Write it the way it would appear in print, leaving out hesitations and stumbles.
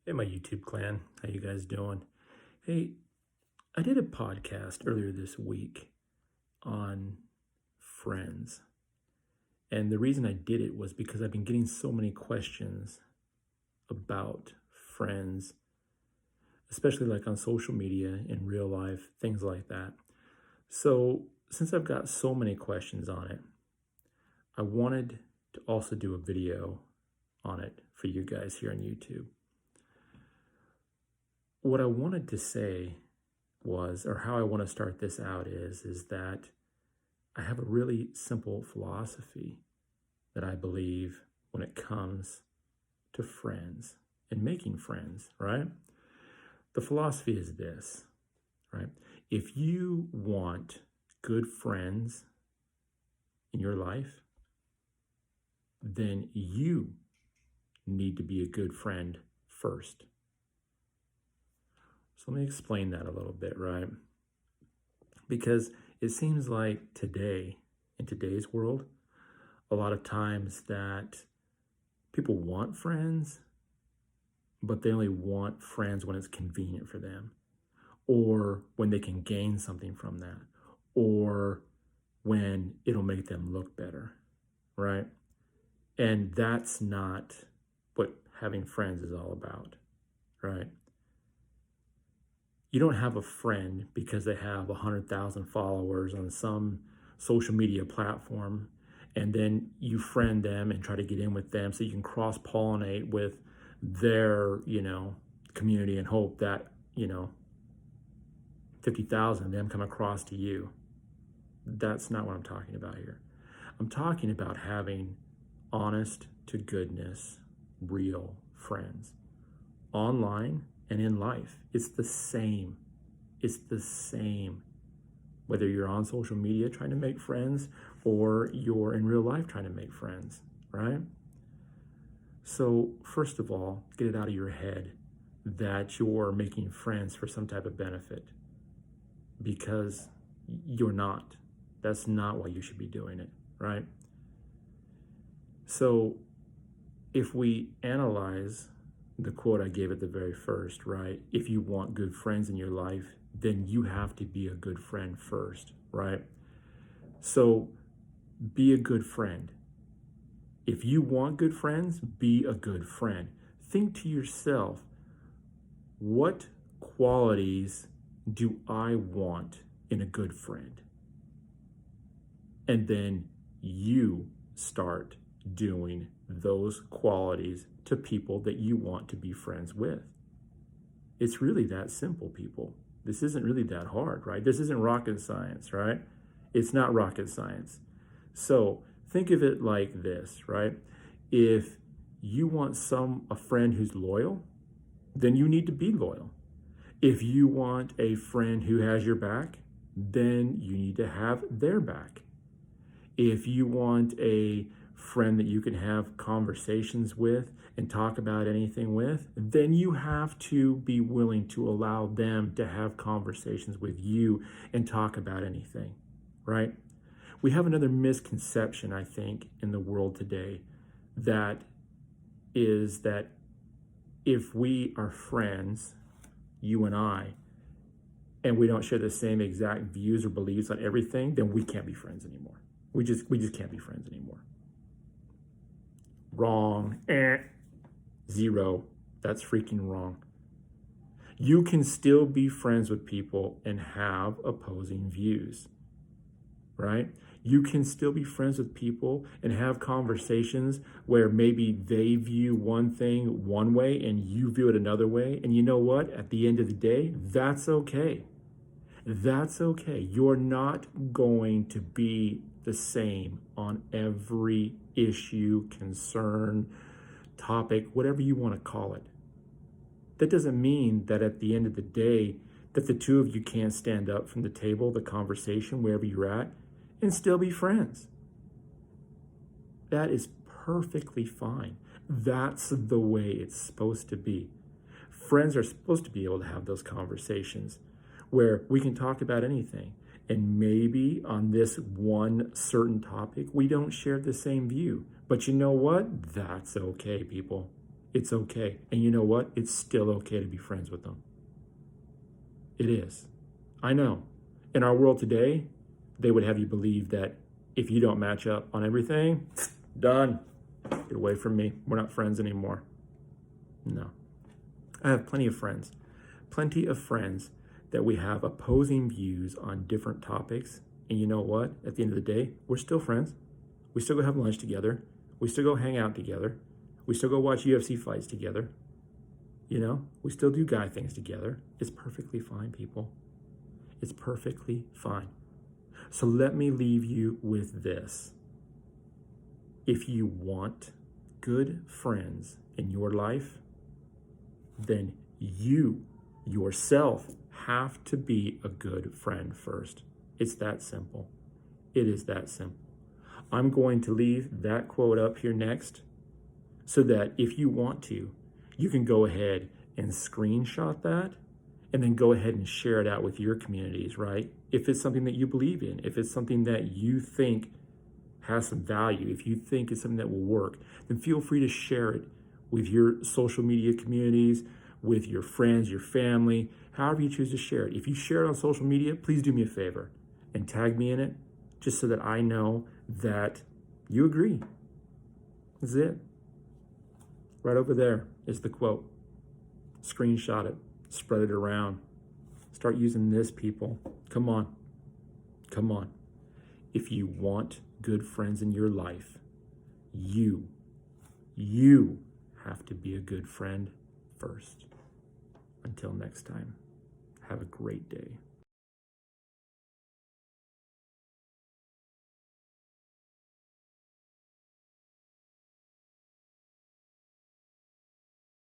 Hey, my YouTube clan. How you guys doing? Hey, I did a podcast earlier this week on friends. And the reason I did it was because I've been getting so many questions about friends, especially like on social media, in real life, things like that. So, since I've got so many questions on it, I wanted to also do a video on it for you guys here on YouTube. What I wanted to say was, or how I want to start this out is that I have a really simple philosophy that I believe when it comes to friends and making friends, right? The philosophy is this, right? If you want good friends in your life, then you need to be a good friend first. So let me explain that a little bit, right? Because it seems like today, in today's world, a lot of times that people want friends, but they only want friends when it's convenient for them, or when they can gain something from that, or when it'll make them look better, right? And that's not what having friends is all about, right? You don't have a friend because they have 100,000 followers on some social media platform, and then you friend them and try to get in with them so you can cross-pollinate with their, community and hope that, 50,000 of them come across to you. That's not what I'm talking about here. I'm talking about having honest to goodness, real friends online and in life. It's the same. It's the same. Whether you're on social media trying to make friends or you're in real life trying to make friends, right? So, first of all, get it out of your head that you're making friends for some type of benefit, because you're not. That's not why you should be doing it, right? So, if we analyze the quote I gave at the very first, right? If you want good friends in your life, then you have to be a good friend first, right? So be a good friend. If you want good friends, be a good friend. Think to yourself, what qualities do I want in a good friend? And then you start doing those qualities to people that you want to be friends with. It's really that simple, people. This isn't really that hard, right? This isn't rocket science, right? It's not rocket science. So think of it like this, right? If you want a friend who's loyal, then you need to be loyal. If you want a friend who has your back, then you need to have their back. If you want a friend that you can have conversations with and talk about anything with, then you have to be willing to allow them to have conversations with you and talk about anything, right? We have another misconception, I think, in the world today, that is that if we are friends, you and I, and we don't share the same exact views or beliefs on everything, then we can't be friends anymore. We just can't be friends anymore. Wrong. Zero. That's freaking wrong. You can still be friends with people and have opposing views, right? You can still be friends with people and have conversations where maybe they view one thing one way and you view it another way. And you know what? At the end of the day, that's okay. That's okay. You're not going to be the same on every issue, concern, topic, whatever you want to call it. That doesn't mean that at the end of the day that the two of you can't stand up from the table, the conversation, wherever you're at, and still be friends. That is perfectly fine. That's the way it's supposed to be. Friends are supposed to be able to have those conversations where we can talk about anything. And maybe on this one certain topic, we don't share the same view. But you know what? That's okay, people. It's okay. And you know what? It's still okay to be friends with them. It is. I know. In our world today, they would have you believe that if you don't match up on everything, done. Get away from me. We're not friends anymore. No. I have plenty of friends that we have opposing views on different topics. And you know what? At the end of the day, we're still friends. We still go have lunch together. We still go hang out together. We still go watch UFC fights together. You know, we still do guy things together. It's perfectly fine, people. It's perfectly fine. So let me leave you with this. If you want good friends in your life, then you yourself have to be a good friend first. It's that simple. It is that simple. I'm going to leave that quote up here next so that if you want to, you can go ahead and screenshot that and then go ahead and share it out with your communities, right? If it's something that you believe in, if it's something that you think has some value, if you think it's something that will work, then feel free to share it with your social media communities, with your friends, your family, however you choose to share it. If you share it on social media, please do me a favor and tag me in it just so that I know that you agree. That's it. Right over there is the quote. Screenshot it, spread it around. Start using this, people. Come on. Come on. If you want good friends in your life, you have to be a good friend first. Until next time, have a great day.